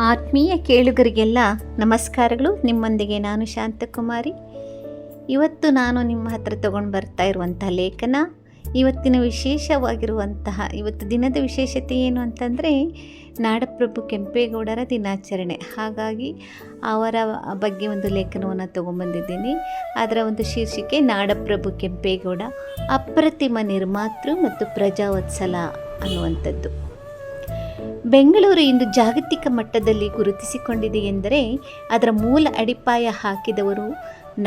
ಆತ್ಮೀಯ ಕೇಳುಗರಿಗೆಲ್ಲ ನಮಸ್ಕಾರಗಳು. ನಿಮ್ಮೊಂದಿಗೆ ನಾನು ಶಾಂತಕುಮಾರಿ. ಇವತ್ತು ನಾನು ನಿಮ್ಮ ಹತ್ರ ತಗೊಂಡು ಬರ್ತಾ ಇರುವಂಥ ಲೇಖನ, ಇವತ್ತಿನ ವಿಶೇಷವಾಗಿರುವಂತಹ ಇವತ್ತು ದಿನದ ವಿಶೇಷತೆ ಏನು ಅಂತಂದರೆ ನಾಡಪ್ರಭು ಕೆಂಪೇಗೌಡರ ದಿನಾಚರಣೆ. ಹಾಗಾಗಿ ಅವರ ಬಗ್ಗೆ ಒಂದು ಲೇಖನವನ್ನು ತೊಗೊಂಬಂದಿದ್ದೀನಿ. ಅದರ ಒಂದು ಶೀರ್ಷಿಕೆ ನಾಡಪ್ರಭು ಕೆಂಪೇಗೌಡ ಅಪ್ರತಿಮ ನಿರ್ಮಾತೃ ಮತ್ತು ಪ್ರಜಾವತ್ಸಲ ಅನ್ನುವಂಥದ್ದು. ಬೆಂಗಳೂರು ಇಂದು ಜಾಗತಿಕ ಮಟ್ಟದಲ್ಲಿ ಗುರುತಿಸಿಕೊಂಡಿದೆ ಎಂದರೆ ಅದರ ಮೂಲ ಅಡಿಪಾಯ ಹಾಕಿದವರು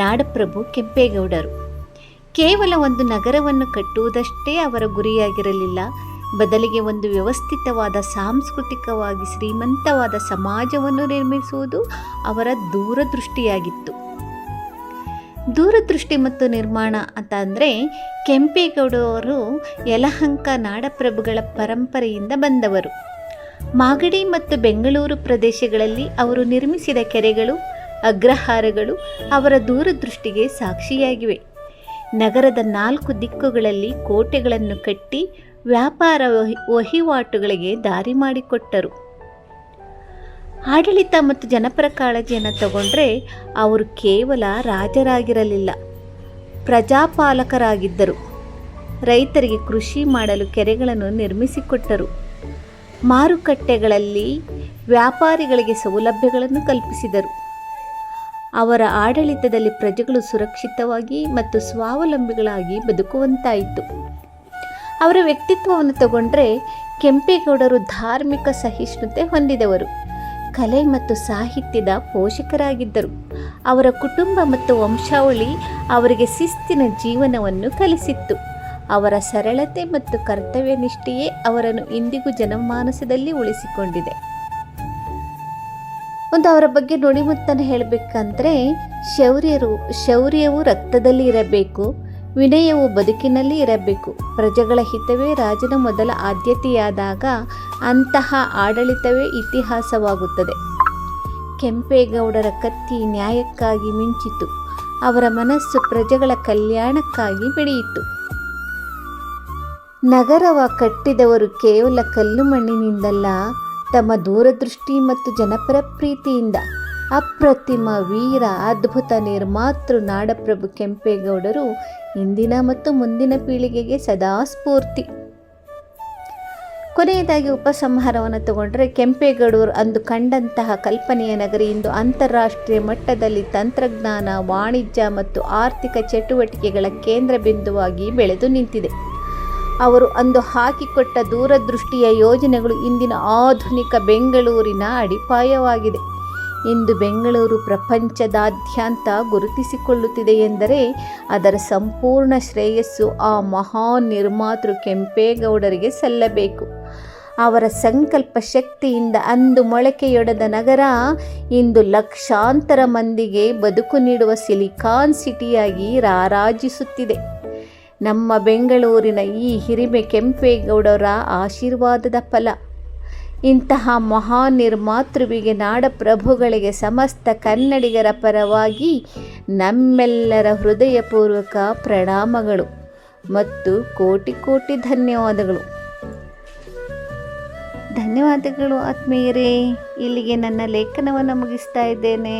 ನಾಡಪ್ರಭು ಕೆಂಪೇಗೌಡರು. ಕೇವಲ ಒಂದು ನಗರವನ್ನು ಕಟ್ಟುವುದಷ್ಟೇ ಅವರ ಗುರಿಯಾಗಿರಲಿಲ್ಲ, ಬದಲಿಗೆ ಒಂದು ವ್ಯವಸ್ಥಿತವಾದ ಸಾಂಸ್ಕೃತಿಕವಾಗಿ ಶ್ರೀಮಂತವಾದ ಸಮಾಜವನ್ನು ನಿರ್ಮಿಸುವುದು ಅವರ ದೂರದೃಷ್ಟಿಯಾಗಿತ್ತು. ದೂರದೃಷ್ಟಿ ಮತ್ತು ನಿರ್ಮಾಣ ಅಂತ ಅಂದರೆ ಕೆಂಪೇಗೌಡರು ಯಲಹಂಕ ನಾಡಪ್ರಭುಗಳ ಪರಂಪರೆಯಿಂದ ಬಂದವರು. ಮಾಗಡಿ ಮತ್ತು ಬೆಂಗಳೂರು ಪ್ರದೇಶಗಳಲ್ಲಿ ಅವರು ನಿರ್ಮಿಸಿದ ಕೆರೆಗಳು, ಅಗ್ರಹಾರಗಳು ಅವರ ದೂರದೃಷ್ಟಿಗೆ ಸಾಕ್ಷಿಯಾಗಿವೆ. ನಗರದ 4 ದಿಕ್ಕುಗಳಲ್ಲಿ ಕೋಟೆಗಳನ್ನು ಕಟ್ಟಿ ವ್ಯಾಪಾರ ವಹಿವಾಟುಗಳಿಗೆ ದಾರಿ ಮಾಡಿಕೊಟ್ಟರು. ಆಡಳಿತ ಮತ್ತು ಜನಪರ ಕಾಳಜಿಯನ್ನು ತಗೊಂಡ್ರೆ ಅವರು ಕೇವಲ ರಾಜರಾಗಿರಲಿಲ್ಲ, ಪ್ರಜಾಪಾಲಕರಾಗಿದ್ದರು. ರೈತರಿಗೆ ಕೃಷಿ ಮಾಡಲು ಕೆರೆಗಳನ್ನು ನಿರ್ಮಿಸಿಕೊಟ್ಟರು. ಮಾರುಕಟ್ಟೆಗಳಲ್ಲಿ ವ್ಯಾಪಾರಿಗಳಿಗೆ ಸೌಲಭ್ಯಗಳನ್ನು ಕಲ್ಪಿಸಿದರು. ಅವರ ಆಡಳಿತದಲ್ಲಿ ಪ್ರಜೆಗಳು ಸುರಕ್ಷಿತವಾಗಿ ಮತ್ತು ಸ್ವಾವಲಂಬಿಗಳಾಗಿ ಬದುಕುವಂತಾಯಿತು. ಅವರ ವ್ಯಕ್ತಿತ್ವವನ್ನು ತಗೊಂಡ್ರೆ ಕೆಂಪೇಗೌಡರು ಧಾರ್ಮಿಕ ಸಹಿಷ್ಣುತೆ ಹೊಂದಿದವರು, ಕಲೆ ಮತ್ತು ಸಾಹಿತ್ಯದ ಪೋಷಕರಾಗಿದ್ದರು. ಅವರ ಕುಟುಂಬ ಮತ್ತು ವಂಶಾವಳಿ ಅವರಿಗೆ ಶಿಸ್ತಿನ ಜೀವನವನ್ನು ಕಲಿಸಿತ್ತು. ಅವರ ಸರಳತೆ ಮತ್ತು ಕರ್ತವ್ಯ ನಿಷ್ಠೆಯೇ ಅವರನ್ನು ಇಂದಿಗೂ ಜನಮಾನಸದಲ್ಲಿ ಉಳಿಸಿಕೊಂಡಿದೆ. ಅವರ ಬಗ್ಗೆ ನುಡಿಮುತ್ತನ್ನು ಹೇಳಬೇಕಂದ್ರೆ ಶೌರ್ಯವು ರಕ್ತದಲ್ಲಿ ಇರಬೇಕು, ವಿನಯವು ಬದುಕಿನಲ್ಲಿ ಇರಬೇಕು. ಪ್ರಜೆಗಳ ಹಿತವೇ ರಾಜನ ಮೊದಲ ಆದ್ಯತೆಯಾದಾಗ ಅಂತಹ ಆಡಳಿತವೇ ಇತಿಹಾಸವಾಗುತ್ತದೆ. ಕೆಂಪೇಗೌಡರ ಕತ್ತಿ ನ್ಯಾಯಕ್ಕಾಗಿ ಮಿಂಚಿತು, ಅವರ ಮನಸ್ಸು ಪ್ರಜೆಗಳ ಕಲ್ಯಾಣಕ್ಕಾಗಿ ಬೆಳೆಯಿತು. ನಗರವ ಕಟ್ಟಿದವರು ಕೇವಲ ಕಲ್ಲು ಮಣ್ಣಿನಿಂದಲ್ಲ, ತಮ್ಮ ದೂರದೃಷ್ಟಿ ಮತ್ತು ಜನಪರ ಪ್ರೀತಿಯಿಂದ. ಅಪ್ರತಿಮ ವೀರ ಅದ್ಭುತ ನಿರ್ಮಾತೃ ನಾಡಪ್ರಭು ಕೆಂಪೇಗೌಡರು ಇಂದಿನ ಮತ್ತು ಮುಂದಿನ ಪೀಳಿಗೆಗೆ ಸದಾ ಸ್ಫೂರ್ತಿ. ಕೊನೆಯದಾಗಿ ಉಪಸಂಹಾರವನ್ನು ತಗೊಂಡ್ರೆ ಕೆಂಪೇಗೌಡರು ಅಂದು ಕಂಡಂತಹ ಕಲ್ಪನೆಯ ನಗರಿ ಇಂದು ಅಂತಾರಾಷ್ಟ್ರೀಯ ಮಟ್ಟದಲ್ಲಿ ತಂತ್ರಜ್ಞಾನ, ವಾಣಿಜ್ಯ ಮತ್ತು ಆರ್ಥಿಕ ಚಟುವಟಿಕೆಗಳ ಕೇಂದ್ರ ಬಿಂದುವಾಗಿ ಬೆಳೆದು ನಿಂತಿದೆ. ಅವರು ಅಂದು ಹಾಕಿಕೊಟ್ಟ ದೂರದೃಷ್ಟಿಯ ಯೋಜನೆಗಳು ಇಂದಿನ ಆಧುನಿಕ ಬೆಂಗಳೂರಿನ ಅಡಿಪಾಯವಾಗಿದೆ. ಇಂದು ಬೆಂಗಳೂರು ಪ್ರಪಂಚದಾದ್ಯಂತ ಗುರುತಿಸಿಕೊಳ್ಳುತ್ತಿದೆ ಎಂದರೆ ಅದರ ಸಂಪೂರ್ಣ ಶ್ರೇಯಸ್ಸು ಆ ಮಹಾನ್ ನಿರ್ಮಾತೃ ಕೆಂಪೇಗೌಡರಿಗೆ ಸಲ್ಲಬೇಕು. ಅವರ ಸಂಕಲ್ಪ ಶಕ್ತಿಯಿಂದ ಅಂದು ಮೊಳಕೆಯೊಡೆದ ನಗರ ಇಂದು ಲಕ್ಷಾಂತರ ಮಂದಿಗೆ ಬದುಕು ನೀಡುವ ಸಿಲಿಕಾನ್ ಸಿಟಿಯಾಗಿ ರಾರಾಜಿಸುತ್ತಿದೆ. ನಮ್ಮ ಬೆಂಗಳೂರಿನ ಈ ಹಿರಿಮೆ ಕೆಂಪೇಗೌಡರ ಆಶೀರ್ವಾದದ ಫಲ. ಇಂತಹ ಮಹಾನ್ ನಿರ್ಮಾತೃವಿಗೆ ನಾಡಪ್ರಭುಗಳಿಗೆ ಸಮಸ್ತ ಕನ್ನಡಿಗರ ಪರವಾಗಿ ನಮ್ಮೆಲ್ಲರ ಹೃದಯಪೂರ್ವಕ ಪ್ರಣಾಮಗಳು ಮತ್ತು ಕೋಟಿ ಕೋಟಿ ಧನ್ಯವಾದಗಳು. ಧನ್ಯವಾದಗಳು ಆತ್ಮೀಯರೇ. ಇಲ್ಲಿಗೆ ನನ್ನ ಲೇಖನವನ್ನು ಮುಗಿಸ್ತಾ ಇದ್ದೇನೆ.